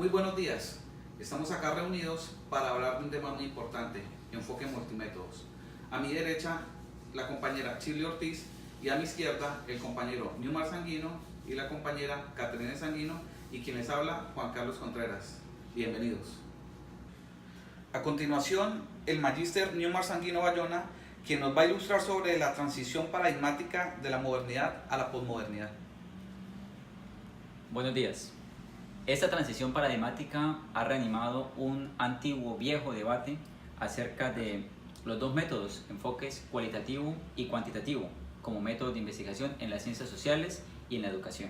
Muy buenos días. Estamos acá reunidos para hablar de un tema muy importante, enfoque multimétodos. A mi derecha, la compañera Chile Ortiz, y a mi izquierda, el compañero Newmar Sanguino y la compañera Caterine Sanguino, y quien les habla, Juan Carlos Contreras. Bienvenidos. A continuación, el magíster Newmar Sanguino Bayona, quien nos va a ilustrar sobre la transición paradigmática de la modernidad a la posmodernidad. Buenos días. Esta transición paradigmática ha reanimado un antiguo viejo debate acerca de los dos métodos, enfoques cualitativo y cuantitativo, como métodos de investigación en las ciencias sociales y en la educación.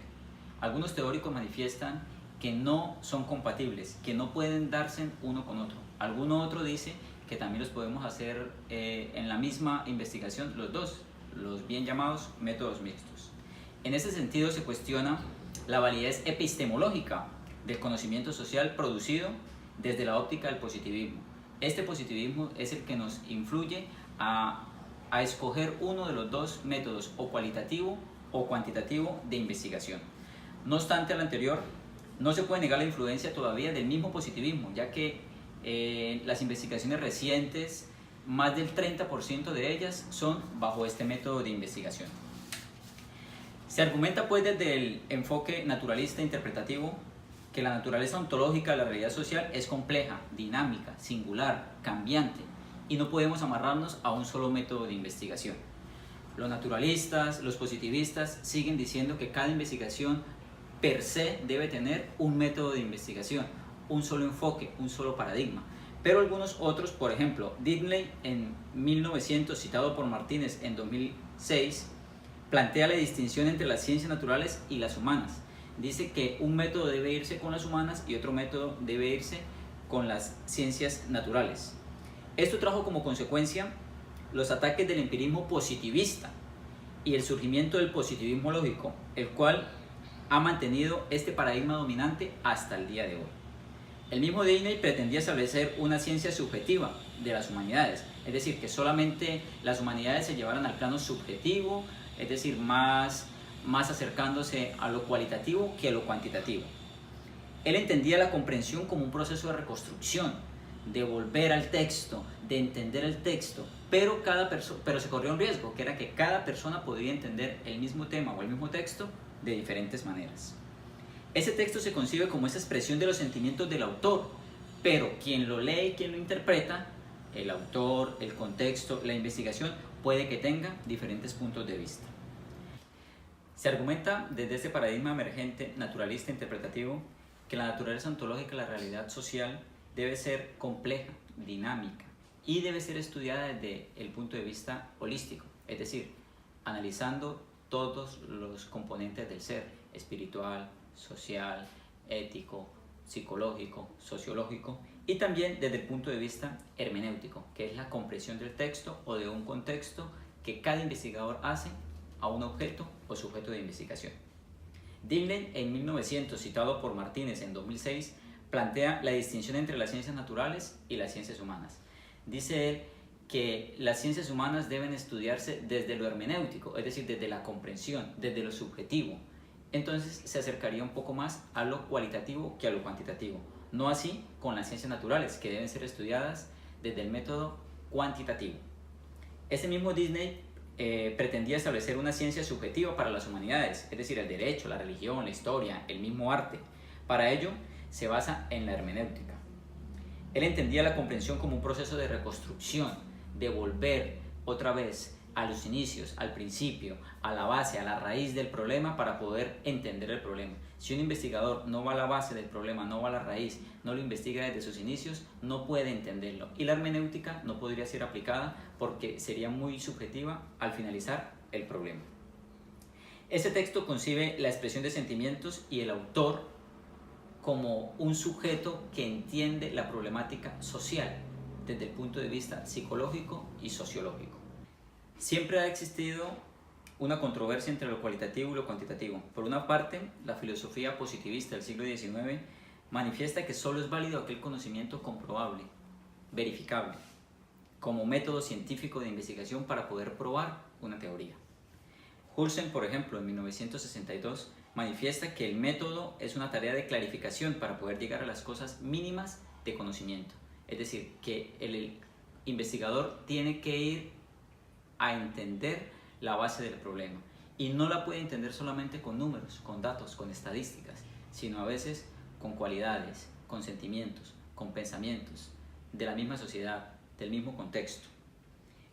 Algunos teóricos manifiestan que no son compatibles, que no pueden darse uno con otro. Alguno otro dice que también los podemos hacer en la misma investigación los dos, los bien llamados métodos mixtos. En ese sentido se cuestiona la validez epistemológica del conocimiento social producido desde la óptica del positivismo. Este positivismo es el que nos influye a escoger uno de los dos métodos, o cualitativo o cuantitativo, de investigación. No obstante lo anterior, no se puede negar la influencia todavía del mismo positivismo, ya que las investigaciones recientes, más del 30% de ellas son bajo este método de investigación. Se argumenta pues desde el enfoque naturalista interpretativo que la naturaleza ontológica de la realidad social es compleja, dinámica, singular, cambiante, y no podemos amarrarnos a un solo método de investigación. Los naturalistas, los positivistas siguen diciendo que cada investigación per se debe tener un método de investigación, un solo enfoque, un solo paradigma. Pero algunos otros, por ejemplo, Dingley en 1900, citado por Martínez en 2006, plantea la distinción entre las ciencias naturales y las humanas. Dice que un método debe irse con las humanas y otro método debe irse con las ciencias naturales. Esto trajo como consecuencia los ataques del empirismo positivista y el surgimiento del positivismo lógico, el cual ha mantenido este paradigma dominante hasta el día de hoy. El mismo Dingley pretendía establecer una ciencia subjetiva de las humanidades, es decir, que solamente las humanidades se llevaran al plano subjetivo, es decir, más acercándose a lo cualitativo que a lo cuantitativo. Él entendía la comprensión como un proceso de reconstrucción, de volver al texto, de entender el texto, pero se corría un riesgo, que era que cada persona podría entender el mismo tema o el mismo texto de diferentes maneras. Ese texto se concibe como esa expresión de los sentimientos del autor, pero quien lo lee y quien lo interpreta, el autor, el contexto, la investigación, puede que tenga diferentes puntos de vista. Se argumenta desde este paradigma emergente naturalista interpretativo que la naturaleza ontológica de la realidad social debe ser compleja, dinámica, y debe ser estudiada desde el punto de vista holístico, es decir, analizando todos los componentes del ser, espiritual, social, ético, psicológico, sociológico, y también desde el punto de vista hermenéutico, que es la comprensión del texto o de un contexto que cada investigador hace a un objeto o sujeto de investigación. Dingley en 1900, citado por Martínez en 2006, plantea la distinción entre las ciencias naturales y las ciencias humanas. Dice él que las ciencias humanas deben estudiarse desde lo hermenéutico, es decir, desde la comprensión, desde lo subjetivo. Entonces se acercaría un poco más a lo cualitativo que a lo cuantitativo. No así con las ciencias naturales, que deben ser estudiadas desde el método cuantitativo. Ese mismo Dingley pretendía establecer una ciencia subjetiva para las humanidades, es decir, el derecho, la religión, la historia, el mismo arte. Para ello se basa en la hermenéutica. Él entendía la comprensión como un proceso de reconstrucción, de volver otra vez a los inicios, al principio, a la base, a la raíz del problema para poder entender el problema. Si un investigador no va a la base del problema, no va a la raíz, no lo investiga desde sus inicios, no puede entenderlo. Y la hermenéutica no podría ser aplicada porque sería muy subjetiva al finalizar el problema. Este texto concibe la expresión de sentimientos y el autor como un sujeto que entiende la problemática social desde el punto de vista psicológico y sociológico. Siempre ha existido una controversia entre lo cualitativo y lo cuantitativo. Por una parte, la filosofía positivista del siglo XIX manifiesta que solo es válido aquel conocimiento comprobable, verificable, como método científico de investigación para poder probar una teoría. Hulsen, por ejemplo, en 1962, manifiesta que el método es una tarea de clarificación para poder llegar a las cosas mínimas de conocimiento. Es decir, que el investigador tiene que ir a entender la base del problema y no la puede entender solamente con números, con datos, con estadísticas, sino a veces con cualidades, con sentimientos, con pensamientos de la misma sociedad, del mismo contexto.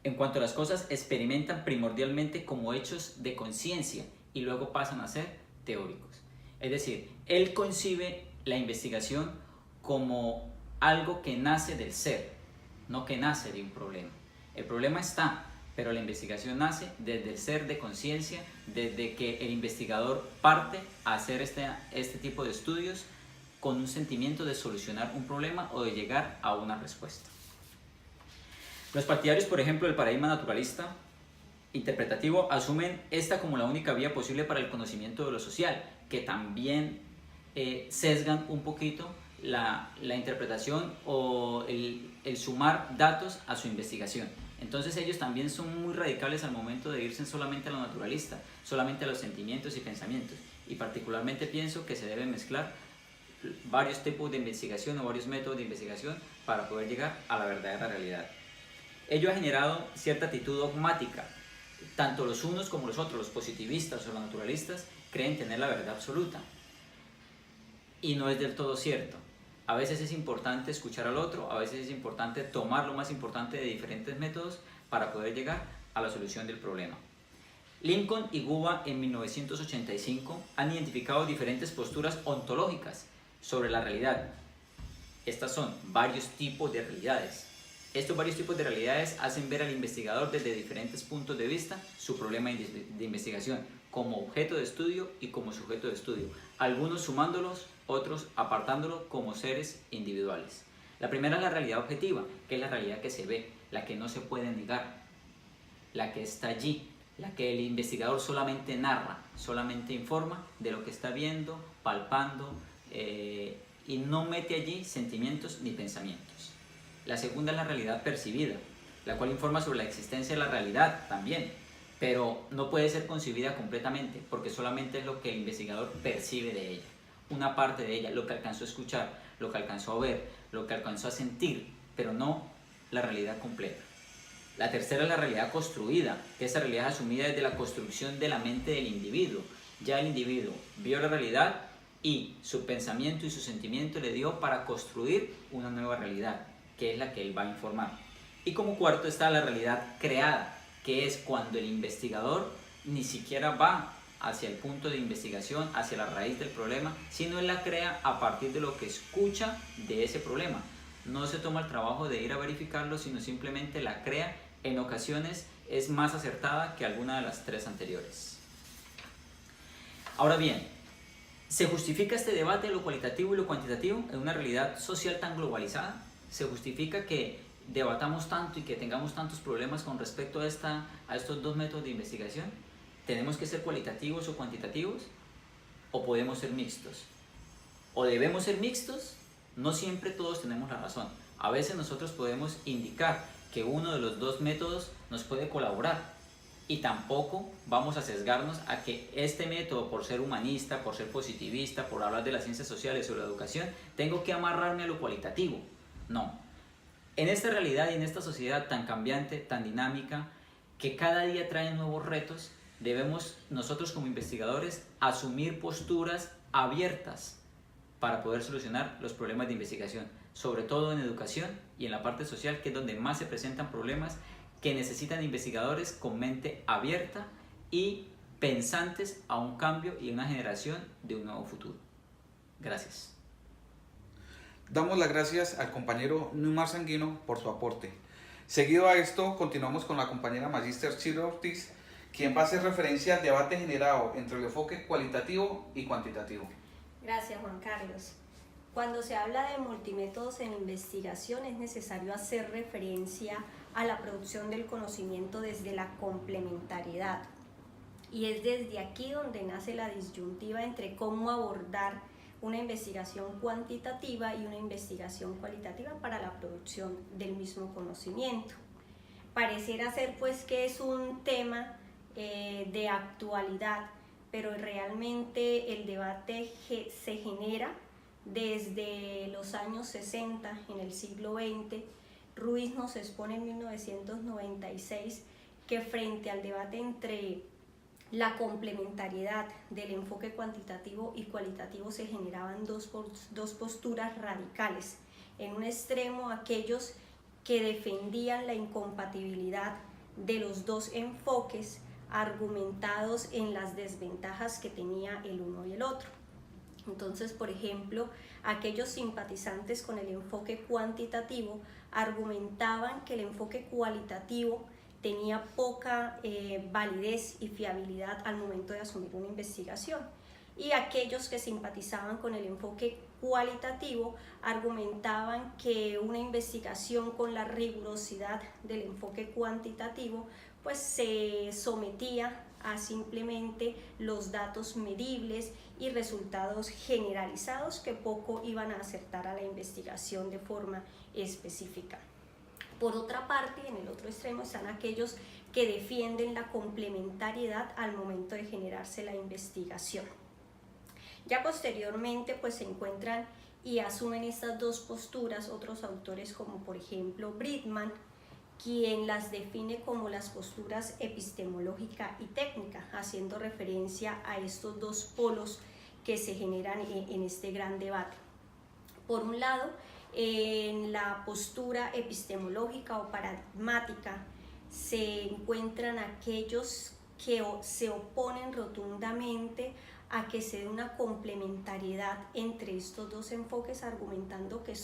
En cuanto las cosas experimentan primordialmente como hechos de conciencia y luego pasan a ser teóricos. Es decir, él concibe la investigación como algo que nace del ser, no que nace de un problema. El problema está, pero la investigación nace desde el ser de conciencia, desde que el investigador parte a hacer este tipo de estudios con un sentimiento de solucionar un problema o de llegar a una respuesta. Los partidarios, por ejemplo, del paradigma naturalista interpretativo asumen esta como la única vía posible para el conocimiento de lo social, que también sesgan un poquito la interpretación o el sumar datos a su investigación. Entonces ellos también son muy radicales al momento de irse solamente a lo naturalista, solamente a los sentimientos y pensamientos. Y particularmente pienso que se deben mezclar varios tipos de investigación o varios métodos de investigación para poder llegar a la verdadera realidad. Ello ha generado cierta actitud dogmática. Tanto los unos como los otros, los positivistas o los naturalistas, creen tener la verdad absoluta. Y no es del todo cierto. A veces es importante escuchar al otro, a veces es importante tomar lo más importante de diferentes métodos para poder llegar a la solución del problema. Lincoln y Guba en 1985 han identificado diferentes posturas ontológicas sobre la realidad. Estas son varios tipos de realidades. Estos varios tipos de realidades hacen ver al investigador desde diferentes puntos de vista su problema de investigación, como objeto de estudio y como sujeto de estudio, algunos sumándolos, otros apartándolo como seres individuales. La primera es la realidad objetiva, que es la realidad que se ve, la que no se puede negar, la que está allí, la que el investigador solamente narra, solamente informa de lo que está viendo, palpando, y no mete allí sentimientos ni pensamientos. La segunda es la realidad percibida, la cual informa sobre la existencia de la realidad también, pero no puede ser concebida completamente, porque solamente es lo que el investigador percibe de ella, una parte de ella, lo que alcanzó a escuchar, lo que alcanzó a ver, lo que alcanzó a sentir, pero no la realidad completa. La tercera es la realidad construida, que esa realidad es asumida desde la construcción de la mente del individuo. Ya el individuo vio la realidad y su pensamiento y su sentimiento le dio para construir una nueva realidad, que es la que él va a informar. Y como cuarto está la realidad creada, que es cuando el investigador ni siquiera va hacia el punto de investigación, hacia la raíz del problema, sino él la crea a partir de lo que escucha de ese problema. No se toma el trabajo de ir a verificarlo, sino simplemente la crea. En ocasiones es más acertada que alguna de las tres anteriores. Ahora bien, ¿se justifica este debate de lo cualitativo y lo cuantitativo en una realidad social tan globalizada? ¿Se justifica que debatamos tanto y que tengamos tantos problemas con respecto a estos dos métodos de investigación? ¿Tenemos que ser cualitativos o cuantitativos? ¿O podemos ser mixtos? ¿O debemos ser mixtos? No siempre todos tenemos la razón. A veces nosotros podemos indicar que uno de los dos métodos nos puede colaborar y tampoco vamos a sesgarnos a que este método, por ser humanista, por ser positivista, por hablar de las ciencias sociales o la educación, tengo que amarrarme a lo cualitativo. No. En esta realidad y en esta sociedad tan cambiante, tan dinámica, que cada día trae nuevos retos, debemos nosotros como investigadores asumir posturas abiertas para poder solucionar los problemas de investigación, sobre todo en educación y en la parte social, que es donde más se presentan problemas que necesitan investigadores con mente abierta y pensantes a un cambio y una generación de un nuevo futuro. Gracias. Damos las gracias al compañero Newmar Sanguino por su aporte. Seguido a esto, continuamos con la compañera Magíster Chilo Ortiz, quien va a hacer referencia al debate generado entre el enfoque cualitativo y cuantitativo. Gracias, Juan Carlos. Cuando se habla de multimétodos en investigación, es necesario hacer referencia a la producción del conocimiento desde la complementariedad. Y es desde aquí donde nace la disyuntiva entre cómo abordar una investigación cuantitativa y una investigación cualitativa para la producción del mismo conocimiento. Pareciera ser pues que es un tema de actualidad, pero realmente el debate se genera desde los años 60, en el siglo XX. Ruiz nos expone en 1996 que frente al debate entre la complementariedad del enfoque cuantitativo y cualitativo se generaban dos posturas radicales. En un extremo, aquellos que defendían la incompatibilidad de los dos enfoques, argumentados en las desventajas que tenía el uno y el otro. Entonces, por ejemplo, aquellos simpatizantes con el enfoque cuantitativo argumentaban que el enfoque cualitativo tenía poca validez y fiabilidad al momento de asumir una investigación, y aquellos que simpatizaban con el enfoque cualitativo argumentaban que una investigación con la rigurosidad del enfoque cuantitativo pues se sometía a simplemente los datos medibles y resultados generalizados que poco iban a acertar a la investigación de forma específica. Por otra parte, en el otro extremo están aquellos que defienden la complementariedad al momento de generarse la investigación. Ya posteriormente pues se encuentran y asumen estas dos posturas otros autores, como por ejemplo Bridgman, quien las define como las posturas epistemológica y técnica, haciendo referencia a estos dos polos que se generan en este gran debate. Por un lado, en la postura epistemológica o paradigmática se encuentran aquellos que se oponen rotundamente a que se dé una complementariedad entre estos dos enfoques, argumentando que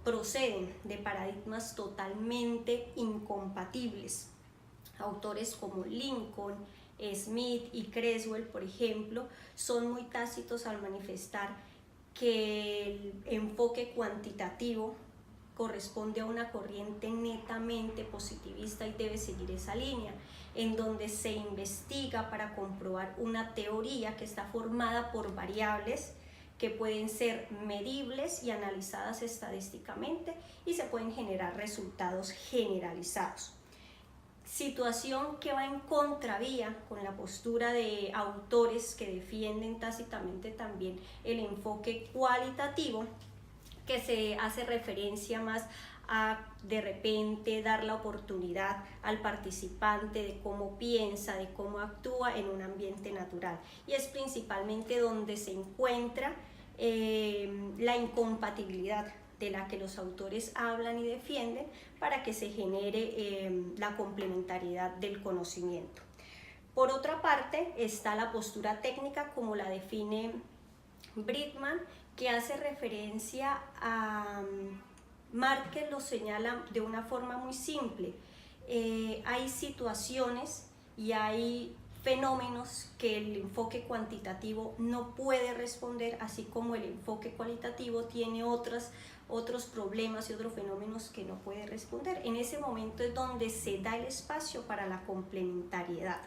proceden de paradigmas totalmente incompatibles. Autores como Lincoln, Smith y Creswell, por ejemplo, son muy tácitos al manifestar que el enfoque cuantitativo corresponde a una corriente netamente positivista y debe seguir esa línea, en donde se investiga para comprobar una teoría que está formada por variables que pueden ser medibles y analizadas estadísticamente y se pueden generar resultados generalizados. Situación que va en contravía con la postura de autores que defienden tácitamente también el enfoque cualitativo, que se hace referencia más a de repente dar la oportunidad al participante de cómo piensa, de cómo actúa en un ambiente natural, y es principalmente donde se encuentra la incompatibilidad de la que los autores hablan y defienden para que se genere la complementariedad del conocimiento. Por otra parte está la postura técnica, como la define Bridgman, que hace referencia a Márquez lo señala de una forma muy simple. Hay situaciones y hay fenómenos que el enfoque cuantitativo no puede responder, así como el enfoque cualitativo tiene otros problemas y otros fenómenos que no puede responder. En ese momento es donde se da el espacio para la complementariedad.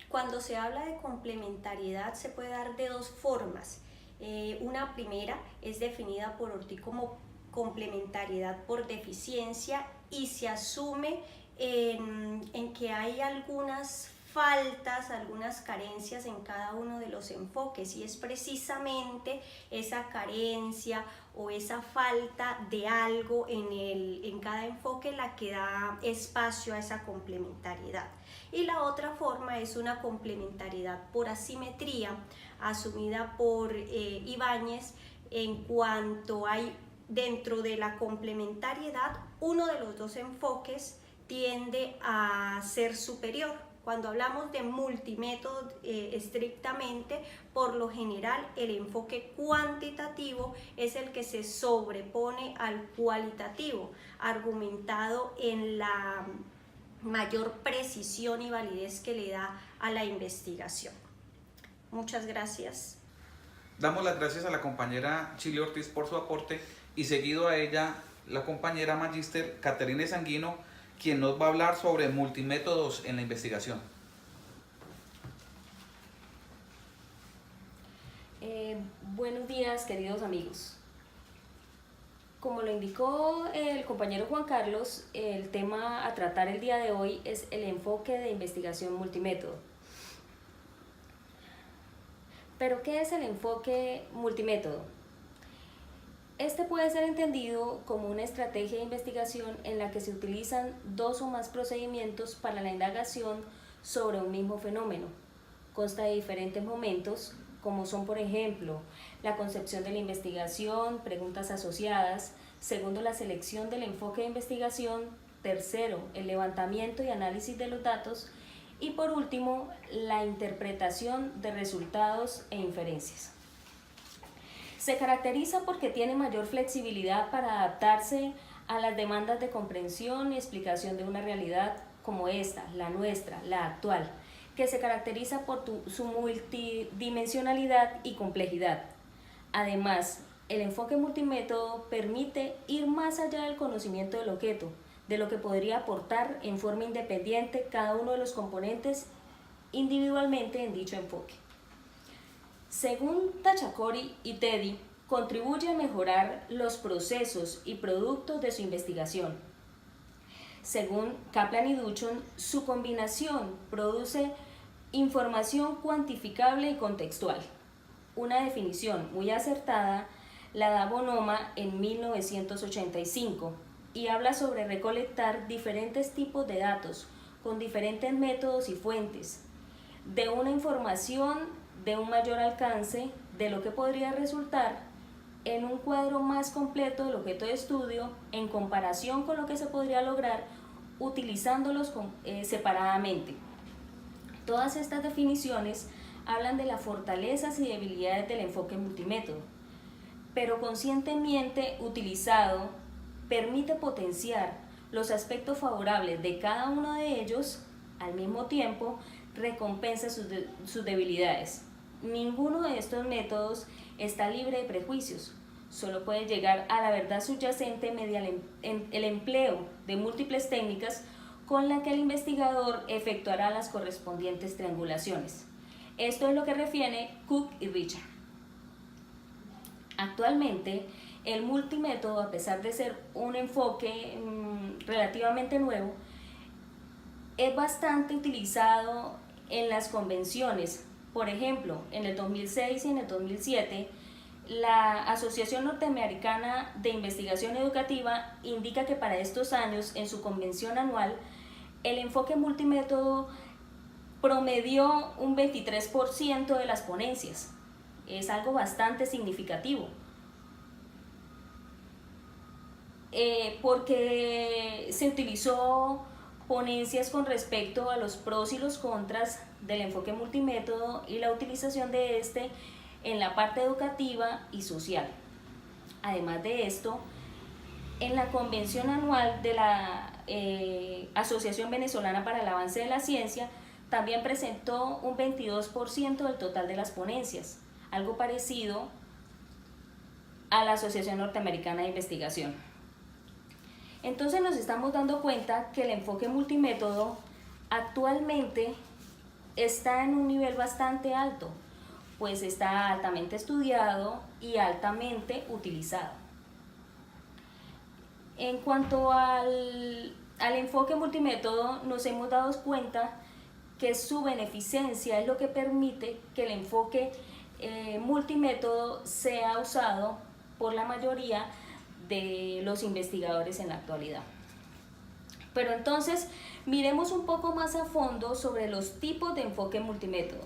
Cuando se habla de complementariedad se puede dar de dos formas. Una primera es definida por Ortiz como complementariedad por deficiencia, y se asume en que hay algunas faltas, algunas carencias en cada uno de los enfoques, y es precisamente esa carencia o esa falta de algo en cada enfoque la que da espacio a esa complementariedad. Y la otra forma es una complementariedad por asimetría, asumida por Ibáñez, en cuanto hay dentro de la complementariedad uno de los dos enfoques tiende a ser superior. Cuando hablamos de multimétodo estrictamente, por lo general el enfoque cuantitativo es el que se sobrepone al cualitativo, argumentado en la mayor precisión y validez que le da a la investigación. Muchas gracias. Damos las gracias a la compañera Chile Ortiz por su aporte, y seguido a ella la compañera magíster Caterine Sanguino, quien nos va a hablar sobre multimétodos en la investigación. Buenos días, queridos amigos. Como lo indicó el compañero Juan Carlos, el tema a tratar el día de hoy es el enfoque de investigación multimétodo. ¿Pero qué es el enfoque multimétodo? Este puede ser entendido como una estrategia de investigación en la que se utilizan dos o más procedimientos para la indagación sobre un mismo fenómeno. Consta de diferentes momentos, como son, por ejemplo, la concepción de la investigación, preguntas asociadas; segundo, la selección del enfoque de investigación; tercero, el levantamiento y análisis de los datos; y por último, la interpretación de resultados e inferencias. Se caracteriza porque tiene mayor flexibilidad para adaptarse a las demandas de comprensión y explicación de una realidad como esta, la nuestra, la actual, que se caracteriza por su multidimensionalidad y complejidad. Además, el enfoque multimétodo permite ir más allá del conocimiento del objeto, de lo que podría aportar en forma independiente cada uno de los componentes individualmente en dicho enfoque. Según Tachacori y Teddy, contribuye a mejorar los procesos y productos de su investigación. Según Kaplan y Duchon, su combinación produce información cuantificable y contextual. Una definición muy acertada la da Bonoma en 1985 y habla sobre recolectar diferentes tipos de datos con diferentes métodos y fuentes, de una información de un mayor alcance, de lo que podría resultar en un cuadro más completo del objeto de estudio en comparación con lo que se podría lograr utilizándolos separadamente. Todas estas definiciones hablan de las fortalezas y debilidades del enfoque multimétodo, pero conscientemente utilizado permite potenciar los aspectos favorables de cada uno de ellos, al mismo tiempo recompensa sus debilidades. Ninguno de estos métodos está libre de prejuicios, solo puede llegar a la verdad subyacente mediante el empleo de múltiples técnicas con la que el investigador efectuará las correspondientes triangulaciones. Esto es lo que refiere Cook y Richard. Actualmente, el multimétodo, a pesar de ser un enfoque relativamente nuevo, es bastante utilizado en las convenciones. Por ejemplo, en el 2006 y en el 2007, la Asociación Norteamericana de Investigación Educativa indica que para estos años, en su convención anual, el enfoque multimétodo promedió un 23% de las ponencias. Es algo bastante significativo, porque se utilizó ponencias con respecto a los pros y los contras del enfoque multimétodo y la utilización de este en la parte educativa y social. Además de esto, en la convención anual de la Asociación Venezolana para el Avance de la Ciencia, también presentó un 22% del total de las ponencias, algo parecido a la Asociación Norteamericana de Investigación. Entonces nos estamos dando cuenta que el enfoque multimétodo actualmente está en un nivel bastante alto, pues está altamente estudiado y altamente utilizado. En cuanto al enfoque multimétodo, nos hemos dado cuenta que su beneficencia es lo que permite que el enfoque multimétodo sea usado por la mayoría de los investigadores en la actualidad. Pero entonces, miremos un poco más a fondo sobre los tipos de enfoque multimétodo.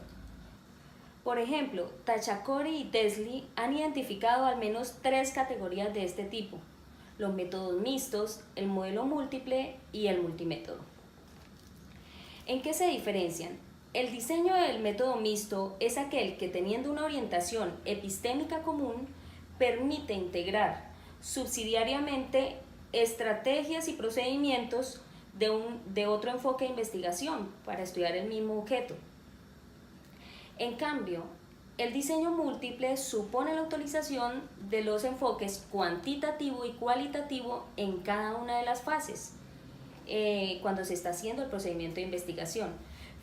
Por ejemplo, Tachacori y Tesley han identificado al menos 3 categorías de este tipo: los métodos mixtos, el modelo múltiple y el multimétodo. ¿En qué se diferencian? El diseño del método mixto es aquel que, teniendo una orientación epistémica común, permite integrar subsidiariamente estrategias y procedimientos de otro enfoque de investigación para estudiar el mismo objeto. En cambio, el diseño múltiple supone la utilización de los enfoques cuantitativo y cualitativo en cada una de las fases cuando se está haciendo el procedimiento de investigación.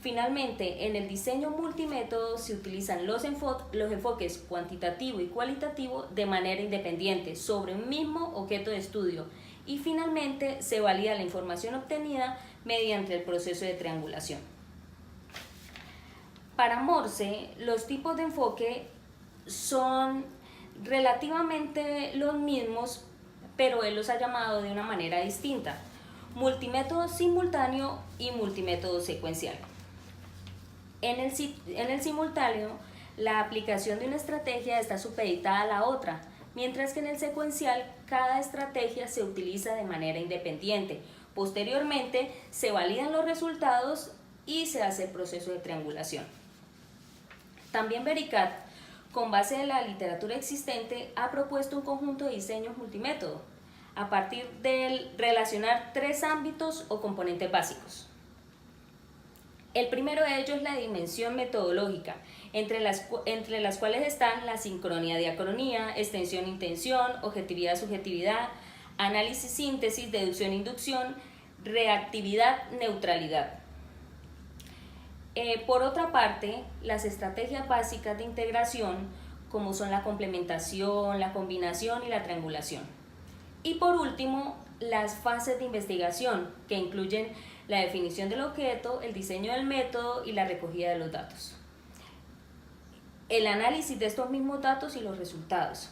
Finalmente, en el diseño multimétodo se utilizan los enfoques cuantitativo y cualitativo de manera independiente sobre un mismo objeto de estudio, y finalmente se valida la información obtenida mediante el proceso de triangulación. Para Morse, los tipos de enfoque son relativamente los mismos, pero él los ha llamado de una manera distinta: multimétodo simultáneo y multimétodo secuencial. En el simultáneo, la aplicación de una estrategia está supeditada a la otra, mientras que en el secuencial, cada estrategia se utiliza de manera independiente. Posteriormente, se validan los resultados y se hace el proceso de triangulación. También Vericat, con base en la literatura existente, ha propuesto un conjunto de diseños multimétodo a partir de relacionar 3 ámbitos o componentes básicos. El primero de ellos es la dimensión metodológica, entre las cuales están la sincronía, diacronía, extensión-intención, objetividad-subjetividad, análisis-síntesis, deducción-inducción, reactividad, neutralidad. Por otra parte, las estrategias básicas de integración, como son la complementación, la combinación y la triangulación. Y por último, las fases de investigación, que incluyen la definición del objeto, el diseño del método y la recogida de los datos. El análisis de estos mismos datos y los resultados.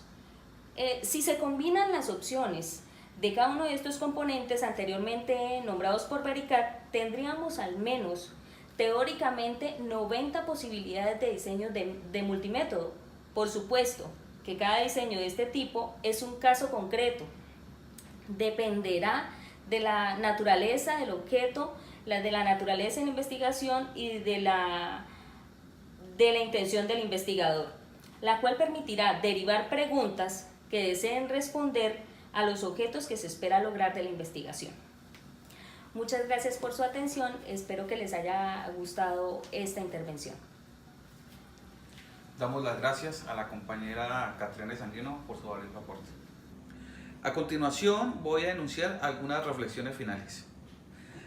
Si se combinan las opciones de cada uno de estos componentes anteriormente nombrados por Vericat, tendríamos al menos teóricamente 90 posibilidades de diseño de multimétodo. Por supuesto que cada diseño de este tipo es un caso concreto. Dependerá de la naturaleza del objeto, de la naturaleza de la investigación y de la intención del investigador, la cual permitirá derivar preguntas que deseen responder a los objetos que se espera lograr de la investigación. Muchas gracias por su atención, espero que les haya gustado esta intervención. Damos las gracias a la compañera Catriana Sanguino por su valioso aporte. A continuación voy a enunciar algunas reflexiones finales.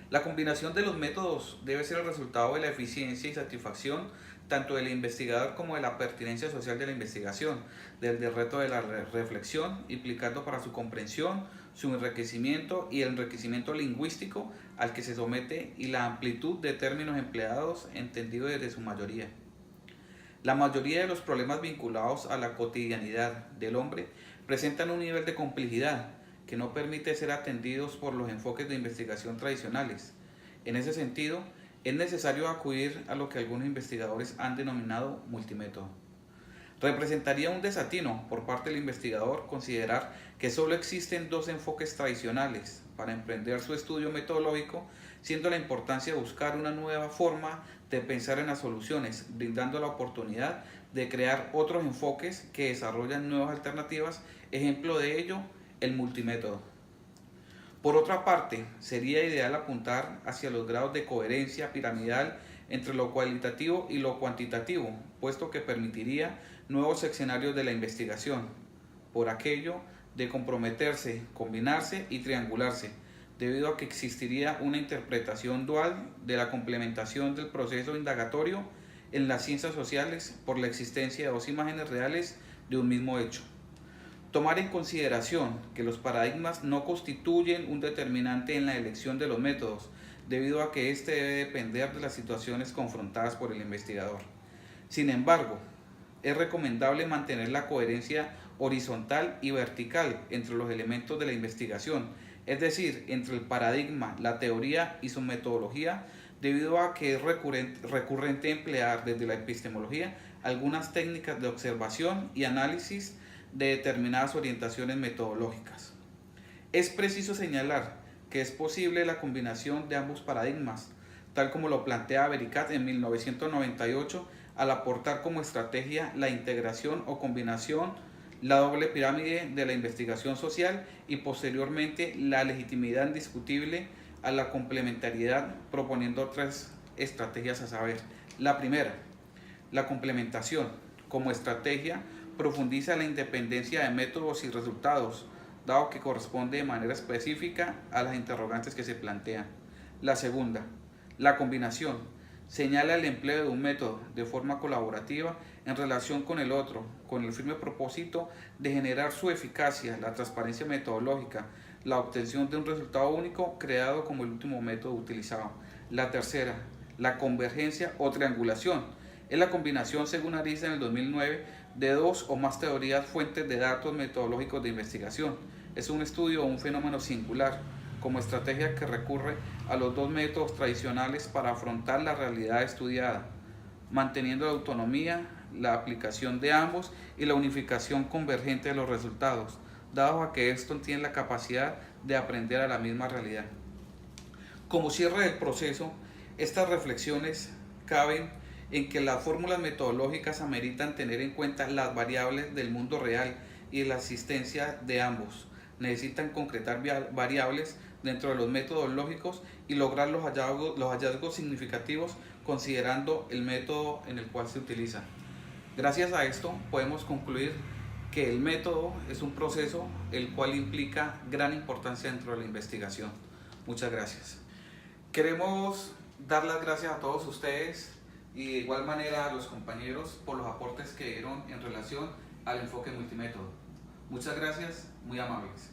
La combinación de los métodos debe ser el resultado de la eficiencia y satisfacción tanto del investigador como de la pertinencia social de la investigación, del reto de la reflexión, implicando para su comprensión, su enriquecimiento y el enriquecimiento lingüístico al que se somete y la amplitud de términos empleados entendido desde su mayoría. La mayoría de los problemas vinculados a la cotidianidad del hombre presentan un nivel de complejidad que no permite ser atendidos por los enfoques de investigación tradicionales. En ese sentido, es necesario acudir a lo que algunos investigadores han denominado multimétodo. Representaría un desatino por parte del investigador considerar que solo existen 2 enfoques tradicionales para emprender su estudio metodológico, siendo la importancia de buscar una nueva forma de pensar en las soluciones, brindando la oportunidad de crear otros enfoques que desarrollan nuevas alternativas, ejemplo de ello, el multimétodo. Por otra parte, sería ideal apuntar hacia los grados de coherencia piramidal entre lo cualitativo y lo cuantitativo, puesto que permitiría nuevos escenarios de la investigación, por aquello de comprometerse, combinarse y triangularse, debido a que existiría una interpretación dual de la complementación del proceso indagatorio en las ciencias sociales por la existencia de 2 imágenes reales de un mismo hecho. Tomar en consideración que los paradigmas no constituyen un determinante en la elección de los métodos, debido a que éste debe depender de las situaciones confrontadas por el investigador. Sin embargo, es recomendable mantener la coherencia horizontal y vertical entre los elementos de la investigación, es decir, entre el paradigma, la teoría y su metodología, debido a que es recurrente emplear desde la epistemología algunas técnicas de observación y análisis de determinadas orientaciones metodológicas. Es preciso señalar que es posible la combinación de ambos paradigmas, tal como lo plantea Vericat en 1998 al aportar como estrategia la integración o combinación, la doble pirámide de la investigación social y posteriormente la legitimidad indiscutible a la complementariedad, proponiendo 3 estrategias a saber. La primera, la complementación como estrategia profundiza la independencia de métodos y resultados, dado que corresponde de manera específica a las interrogantes que se plantean. La segunda, la combinación, señala el empleo de un método de forma colaborativa en relación con el otro, con el firme propósito de generar su eficacia, la transparencia metodológica, la obtención de un resultado único creado como el último método utilizado. La tercera, la convergencia o triangulación. Es la combinación, según Ariza en el 2009, de dos o más teorías fuentes de datos metodológicos de investigación. Es un estudio o un fenómeno singular, como estrategia que recurre a los dos métodos tradicionales para afrontar la realidad estudiada, manteniendo la autonomía, la aplicación de ambos y la unificación convergente de los resultados, dado a que estos tienen la capacidad de aprender a la misma realidad. Como cierre del proceso, estas reflexiones caben en que las fórmulas metodológicas ameritan tener en cuenta las variables del mundo real y de la existencia de ambos. Necesitan concretar variables dentro de los métodos lógicos y lograr los hallazgos significativos considerando el método en el cual se utiliza. Gracias a esto podemos concluir que el método es un proceso el cual implica gran importancia dentro de la investigación. Muchas gracias. Queremos dar las gracias a todos ustedes y de igual manera a los compañeros por los aportes que dieron en relación al enfoque multimétodo. Muchas gracias, muy amables.